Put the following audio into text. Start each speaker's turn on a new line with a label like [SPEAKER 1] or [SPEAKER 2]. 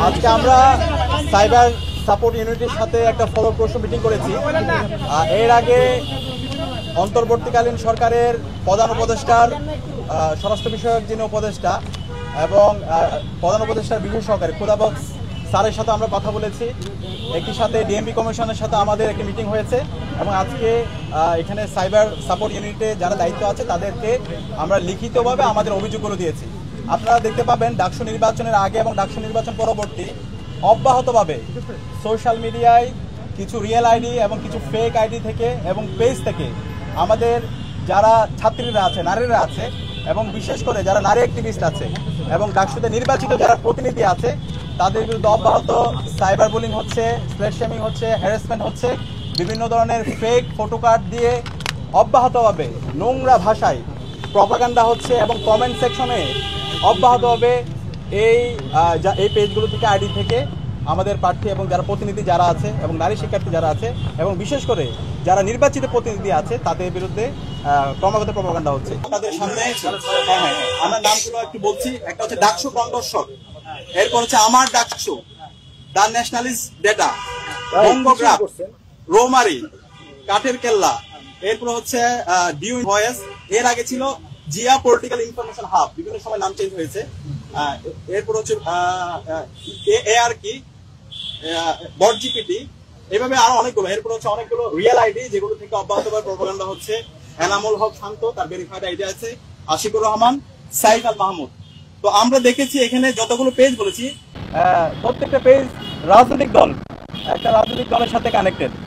[SPEAKER 1] আজকে আমরা cyber support ইউনিটের সাথে একটা ফলো প্রশ্ন মিটিং করেছি। এর আগে অন্তর্বর্তীকালীন সরকারের প্রধান উপদেষ্টার স্বরাষ্ট্র বিষয়ক যিনি উপদেষ্টা এবং প্রধান উপদেষ্টার বিশেষ সহকারী খুদাবক্স স্যারের সাথে আমরা কথা বলেছি। একই সাথে ডিএমপি কমিশনের সাথে আমাদের একটি মিটিং হয়েছে এবং আজকে এখানে সাইবার সাপোর্ট ইউনিটে যারা দায়িত্ব আছে তাদেরকে আমরা লিখিতভাবে আমাদের অভিযোগগুলো দিয়েছি। আপনারা দেখতে পাবেন ডাকসু নির্বাচনের আগে এবং ডাকসু নির্বাচন পরবর্তী অব্যাহতভাবে সোশ্যাল মিডিয়ায় কিছু রিয়েল আইডি এবং কিছু ফেক আইডি থেকে এবং পেজ থেকে আমাদের যারা ছাত্রীরা আছে, নারীরা আছে এবং বিশেষ করে যারা নারী অ্যাক্টিভিস্ট আছে এবং ডাকসুতে নির্বাচিত যারা প্রতিনিধি আছে তাদের বিরুদ্ধে অব্যাহত সাইবার বুলিং হচ্ছে, স্ল্যাশ শেমিং হচ্ছে, হ্যারাসমেন্ট হচ্ছে, বিভিন্ন ধরনের ফেক ফটো কার্ড দিয়ে অব্যাহতভাবে নোংরা ভাষায় প্রপাগান্ডা হচ্ছে এবং কমেন্ট সেকশনে অব্যাহতভাবে এই পেজগুলো থেকে আইডি থেকে আমাদের প্রার্থী এবং যারা প্রতিনিধি যারা আছে এবং নারী শিক্ষার্থী যারা আছে এবং বিশেষ করে যারা নির্বাচিত প্রতিনিধি আছে তাদের বিরুদ্ধে ক্রমাগত প্রপাগান্ডা হচ্ছে। তাদের সামনে আমরা নামগুলো একটু বলছি। একটা হচ্ছে ডাকসু কণ্ঠস্বর, এরপর হচ্ছে আমার ডাকসু, দ্য ন্যাশনালিস্ট ডেটা, বঙ্গগ্রাফ, রোমারি, কাঠের কেল্লা, এরপর হচ্ছে ডিউ ভয়েস, এর আগে ছিল জিয়া পলিটিক্যাল ইনফরমেশন হাব, বিভিন্ন সময় নাম চেঞ্জ হয়েছে। এরপর হচ্ছে এআর কি, বটজিপিটি, এভাবে আরো অনেকগুলো। এরপর হচ্ছে অনেকগুলো রিয়েল আইডি যেগুলো থেকে অব্যাহতভাবে প্রপাগান্ডা হচ্ছে। এনামুল হক শান্ত, তার ভেরিফাইড আইডি আছে, আশিকুর রহমান, সাইফ আল মাহমুদ। তো আমরা দেখেছি এখানে যতগুলো পেজ বলেছি প্রত্যেকটা পেজ রাজনৈতিক দল, একটা রাজনৈতিক দলের সাথে কানেক্টেড।